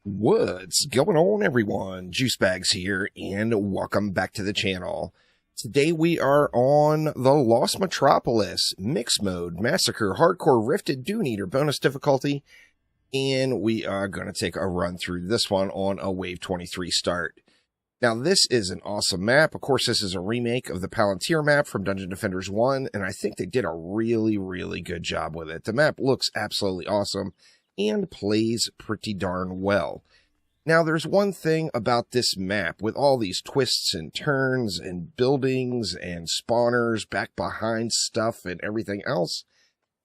What's going on, everyone? Juicebags here, and welcome back to the channel. Today we are on the Lost Metropolis, Mixed Mode, Massacre, Hardcore, Rifted, Dune Eater, bonus difficulty, and we are going to take a run through this one on a Wave 23 start. Now, this is an awesome map. Of course, this is a remake of the Palantir map from Dungeon Defenders 1, and I think they did a really good job with it. The map looks absolutely awesome and plays pretty darn well. Now, there's one thing about this map with all these twists and turns and buildings and spawners back behind stuff and everything else,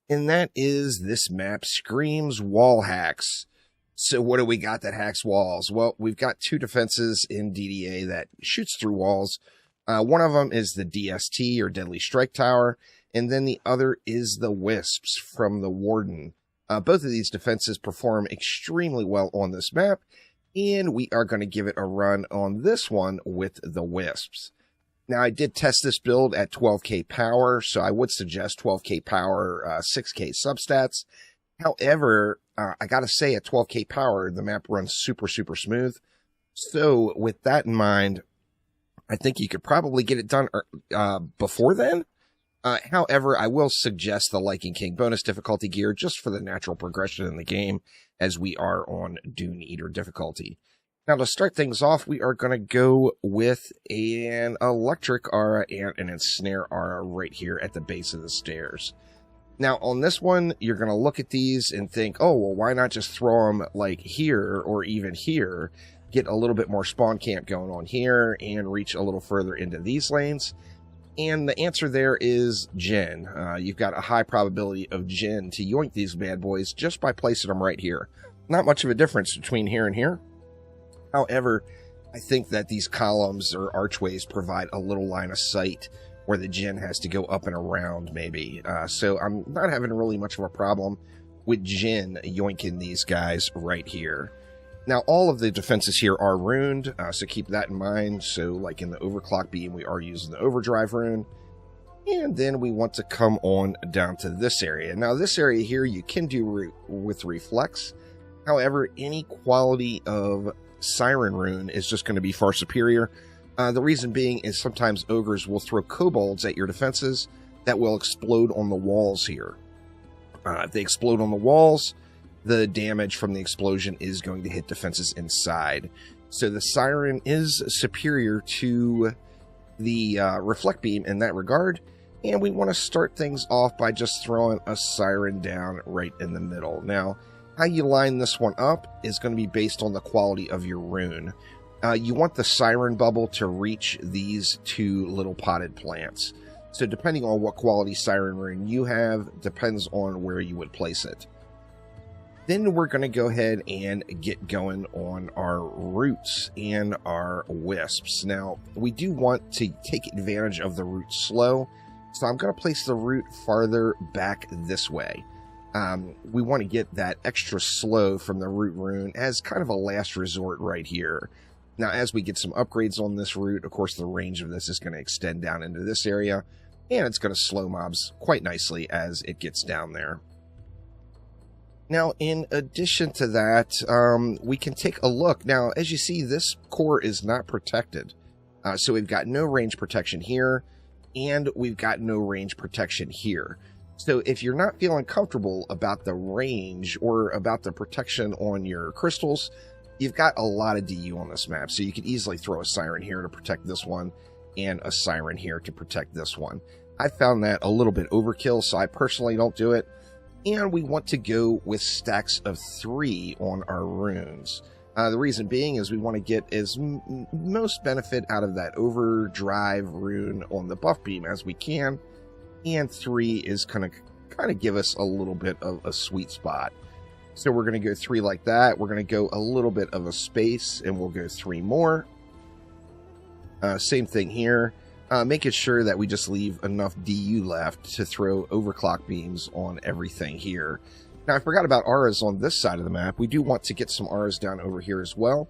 and that is this map screams wall hacks. So what do we got that hacks walls? Well, we've got two defenses in DDA that shoots through walls. One of them is the DST, or Deadly Strike Tower, and then the other is the Wisps from the Warden. Both of these defenses perform extremely well on this map, and we are going to give it a run on this one with the Wisps. Now, I did test this build at 12k power, so I would suggest 12k power, 6k substats. However, I got to say, at 12k power, the map runs super smooth. So, with that in mind, I think you could probably get it done before then. However, I will suggest the Lichen King bonus difficulty gear just for the natural progression in the game as we are on Dune Eater difficulty. Now, to start things off, we are going to go with an Electric Aura and an Ensnare Aura right here at the base of the stairs. Now, on this one, you're going to look at these and think, oh, well, why not just throw them like here or even here, get a little bit more spawn camp going on here and reach a little further into these lanes? And the answer there is Jinn. You've got a high probability of Jinn to yoink these bad boys just by placing them right here. Not much of a difference between here and here. However, I think that these columns or archways provide a little line of sight where the Jinn has to go up and around, maybe. So I'm not having really much of a problem with Jinn yoinking these guys right here. Now, all of the defenses here are runed, so keep that in mind. So, like in the Overclock Beam, we are using the Overdrive rune. And then we want to come on down to this area. Now, this area here, you can do with Reflex. However, any quality of Siren rune is just going to be far superior. The reason being is sometimes ogres will throw kobolds at your defenses that will explode on the walls here. If they explode on the walls, the damage from the explosion is going to hit defenses inside. So the Siren is superior to the Reflect Beam in that regard. And we want to start things off by just throwing a Siren down right in the middle. Now, how you line this one up is going to be based on the quality of your rune. You want the Siren bubble to reach these two little potted plants. So depending on what quality Siren rune you have, depends on where you would place it. Then we're going to go ahead and get going on our roots and our wisps. Now, we do want to take advantage of the root slow, so I'm going to place the root farther back this way. We want to get that extra slow from the root rune as kind of a last resort right here. Now, as we get some upgrades on this root, of course, the range of this is going to extend down into this area, and it's going to slow mobs quite nicely as it gets down there. Now, in addition to that, we can take a look. Now, as you see, this core is not protected. So we've got no range protection here, and we've got no range protection here. So if you're not feeling comfortable about the range or about the protection on your crystals, you've got a lot of DU on this map. So you could easily throw a Siren here to protect this one, and a Siren here to protect this one. I found that a little bit overkill, so I personally don't do it. And we want to go with stacks of 3 on our runes. The reason being is we want to get as most benefit out of that Overdrive rune on the buff beam as we can. And 3 is going to kind of give us a little bit of a sweet spot. So we're going to go 3 like that. We're going to go a little bit of a space, and we'll go 3 more. Same thing here. Making sure that we just leave enough DU left to throw overclock beams on everything here. Now, I forgot about auras on this side of the map. We do want to get some auras down over here as well.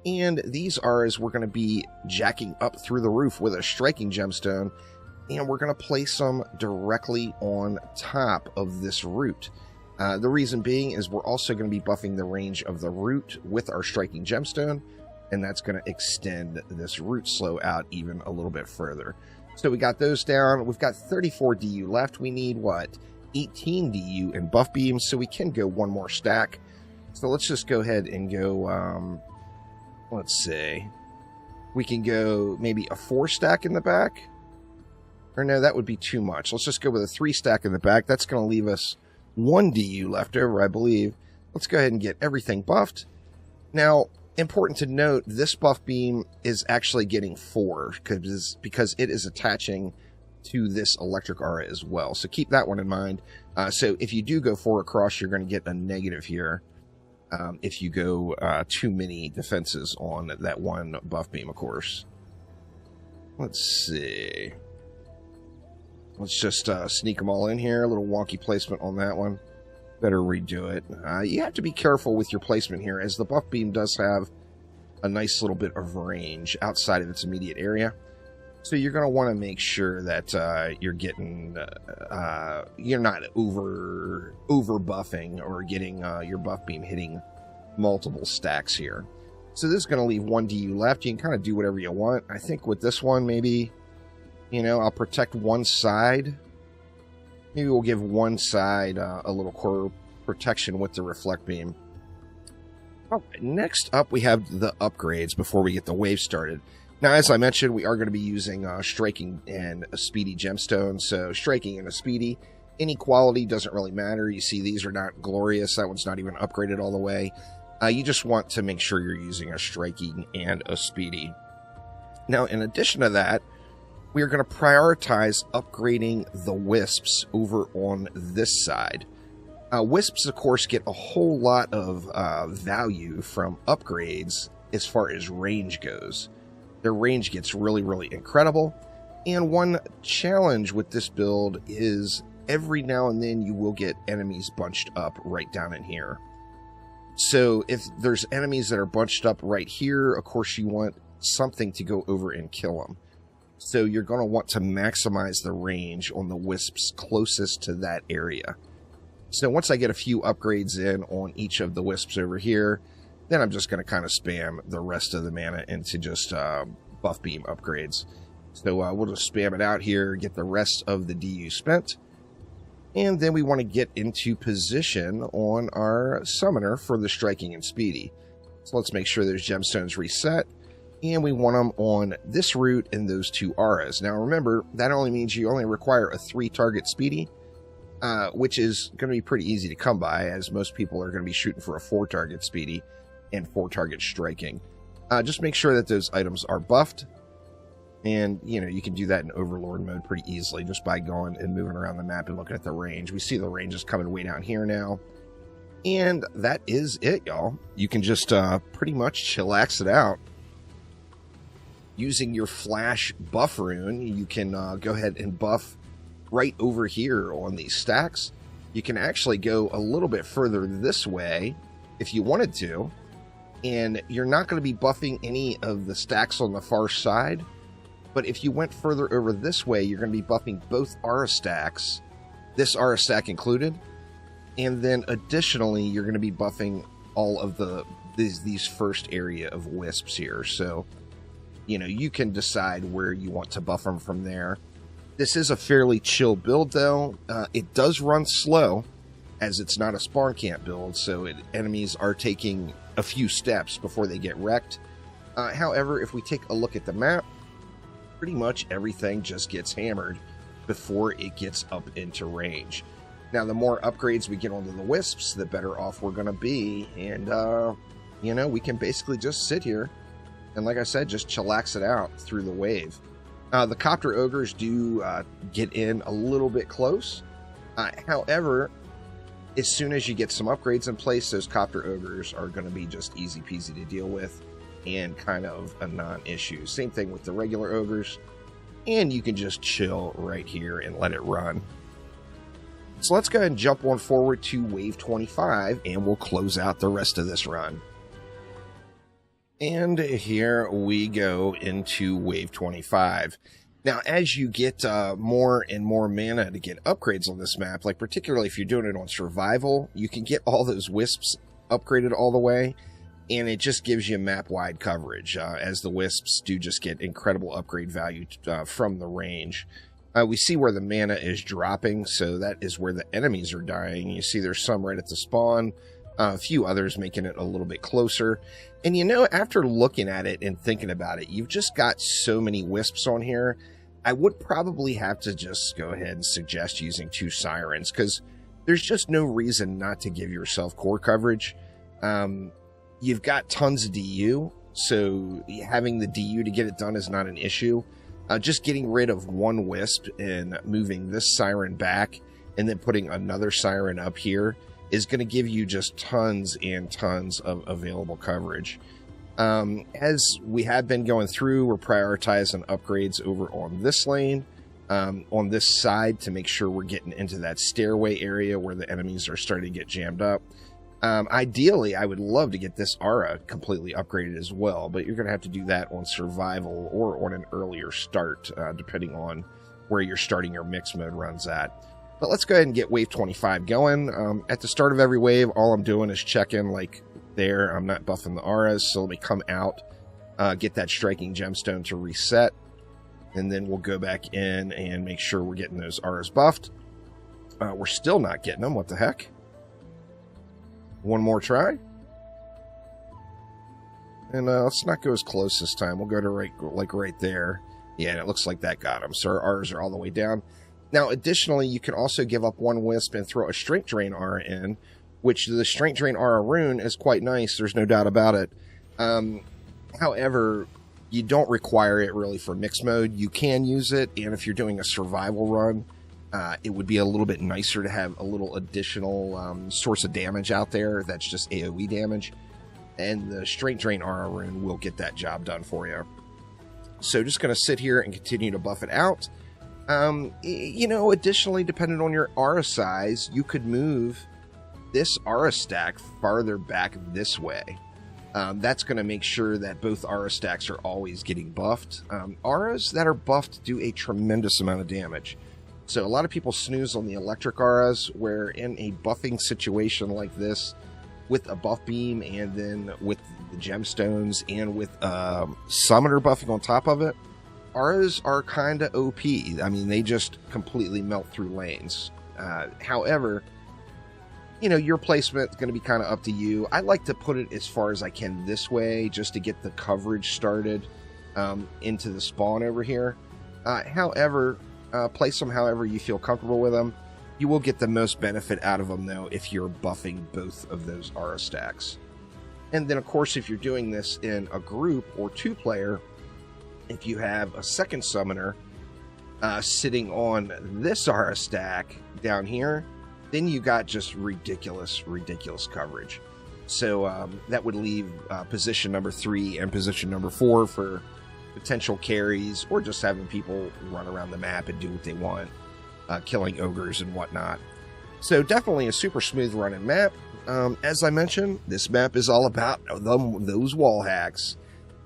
And these auras we're going to be jacking up through the roof with a striking gemstone. And we're going to place them directly on top of this root. The reason being is we're also going to be buffing the range of the root with our striking gemstone, and that's going to extend this root slow out even a little bit further. So we got those down. We've got 34 DU left. We need, what, 18 DU in buff beams, so we can go one more stack. So let's just go ahead and go, let's see. We can go maybe a 4 stack in the back. Or no, that would be too much. Let's just go with a 3 stack in the back. That's going to leave us 1 DU left over, I believe. Let's go ahead and get everything buffed. Now, important to note, this buff beam is actually getting 4 because it is attaching to this electric aura as well. So keep that one in mind. So if you do go 4 across, you're going to get a negative here. If you go too many defenses on that one buff beam, of course. Let's see. Let's just sneak them all in here. A little wonky placement on that one. Better redo it. You have to be careful with your placement here, as the buff beam does have a nice little bit of range outside of its immediate area. So you're going to want to make sure that you're getting, you're not over buffing or getting your buff beam hitting multiple stacks here. So this is going to leave 1 DU left. You can kind of do whatever you want. I think with this one, maybe, you know, I'll protect one side. Maybe we'll give one side a little core protection with the reflect beam. Okay, next up, we have the upgrades before we get the wave started. Now, as I mentioned, we are going to be using striking and a speedy gemstone. So striking and a speedy, any quality doesn't really matter. You see, these are not glorious. That one's not even upgraded all the way. You just want to make sure you're using a striking and a speedy. Now, in addition to that, we are going to prioritize upgrading the wisps over on this side. Wisps, of course, get a whole lot of value from upgrades as far as range goes. Their range gets really, really incredible. And one challenge with this build is every now and then you will get enemies bunched up right down in here. So if there's enemies that are bunched up right here, of course you want something to go over and kill them. So you're going to want to maximize the range on the wisps closest to that area. So once I get a few upgrades in on each of the wisps over here, then I'm just going to kind of spam the rest of the mana into just buff beam upgrades. So we'll just spam it out here, get the rest of the DU spent. And then we want to get into position on our summoner for the striking and speedy. So let's make sure those gemstones reset. And we want them on this route and those 2 auras. Now remember, that only means you only require a 3 target speedy, which is going to be pretty easy to come by, as most people are going to be shooting for a 4 target speedy and 4 target striking. Just make sure that those items are buffed. And, you know, you can do that in Overlord mode pretty easily just by going and moving around the map and looking at the range. We see the range is coming way down here now. And that is it, y'all. You can just pretty much chillax it out. Using your flash buff rune, you can go ahead and buff right over here on these stacks. You can actually go a little bit further this way if you wanted to. And you're not going to be buffing any of the stacks on the far side. But if you went further over this way, you're going to be buffing both aura stacks, this aura stack included. And then additionally, you're going to be buffing all of these first area of wisps here. So, you know, you can decide where you want to buff them from there. This is a fairly chill build, though. It does run slow, as it's not a spawn camp build, so enemies are taking a few steps before they get wrecked. However, if we take a look at the map, pretty much everything just gets hammered before it gets up into range. Now, the more upgrades we get onto the wisps, the better off we're going to be. And, you know, we can basically just sit here and, like I said, just chillax it out through the wave. The Copter Ogres do get in a little bit close. However, as soon as you get some upgrades in place, those Copter Ogres are going to be just easy peasy to deal with and kind of a non-issue. Same thing with the regular Ogres. And you can just chill right here and let it run. So let's go ahead and jump on forward to Wave 25, and we'll close out the rest of this run. And here we go into Wave 25. Now, as you get more and more mana to get upgrades on this map, like particularly if you're doing it on survival, you can get all those wisps upgraded all the way, and it just gives you map-wide coverage, as the wisps do just get incredible upgrade value from the range. We see where the mana is dropping, so that is where the enemies are dying. You see there's some right at the spawn, a few others making it a little bit closer. And you know, after looking at it and thinking about it, you've just got so many wisps on here. I would probably have to just go ahead and suggest using 2 sirens, because there's just no reason not to give yourself core coverage. You've got tons of DU, so having the DU to get it done is not an issue. Just getting rid of 1 wisp and moving this siren back and then putting another siren up here is going to give you just tons and tons of available coverage. As we have been going through, we're prioritizing upgrades over on this lane, on this side, to make sure we're getting into that stairway area where the enemies are starting to get jammed up. Ideally, I would love to get this aura completely upgraded as well, but you're going to have to do that on survival or on an earlier start, depending on where you're starting your mix mode runs at. But let's go ahead and get wave 25 going. At the start of every wave, all I'm doing is checking, like there, I'm not buffing the auras, so let me come out, get that striking gemstone to reset, and then we'll go back in and make sure we're getting those auras buffed. We're still not getting them. What the heck? One more try. And let's not go as close this time. We'll go to right there. Yeah, and it looks like that got them. So our R's are all the way down. Now, additionally, you can also give up 1 wisp and throw a Strength Drain aura in, which the Strength Drain aura rune is quite nice. There's no doubt about it. However, you don't require it really for mix mode. You can use it, and if you're doing a survival run, it would be a little bit nicer to have a little additional source of damage out there that's just AoE damage, and the Strength Drain aura rune will get that job done for you. So just going to sit here and continue to buff it out. You know, additionally, depending on your aura size, you could move this aura stack farther back this way. That's going to make sure that both aura stacks are always getting buffed. Auras that are buffed do a tremendous amount of damage. So a lot of people snooze on the electric auras, where in a buffing situation like this, with a buff beam and then with the gemstones and with summoner buffing on top of it, auras are kind of OP. I mean, they just completely melt through lanes. However, you know, your placement is going to be kind of up to you. I like to put it as far as I can this way, just to get the coverage started into the spawn over here. However, place them however you feel comfortable with them. You will get the most benefit out of them, though, if you're buffing both of those aura stacks. And then, of course, if you're doing this in a group or 2-player, if you have a second summoner sitting on this aura stack down here, then you got just ridiculous coverage. So that would leave position number 3 and position number 4 for potential carries, or just having people run around the map and do what they want, killing ogres and whatnot. So definitely a super smooth running map. As I mentioned, this map is all about those wall hacks.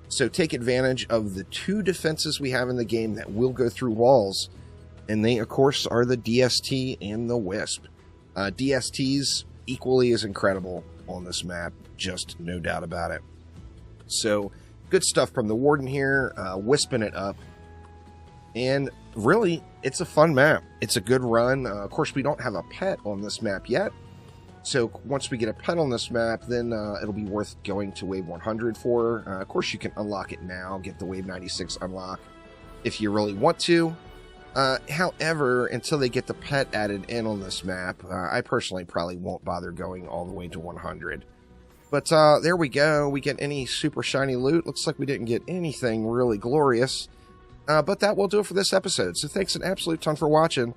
So take advantage of the 2 defenses we have in the game that will go through walls, and they, of course, are the DST and the Wisp. DST's equally as incredible on this map, just no doubt about it. So good stuff from the Warden here, wisping it up. And really, it's a fun map. It's a good run. Of course, we don't have a pet on this map yet. So once we get a pet on this map, then it'll be worth going to Wave 100 for. Of course, you can unlock it now, get the Wave 96 unlock if you really want to. However, until they get the pet added in on this map, I personally probably won't bother going all the way to 100. But there we go. We get any super shiny loot. Looks like we didn't get anything really glorious. But that will do it for this episode. So thanks an absolute ton for watching,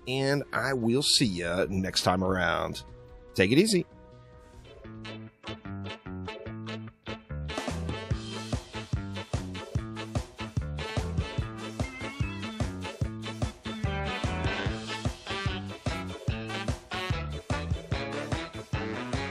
and I will see you next time around. Take it easy.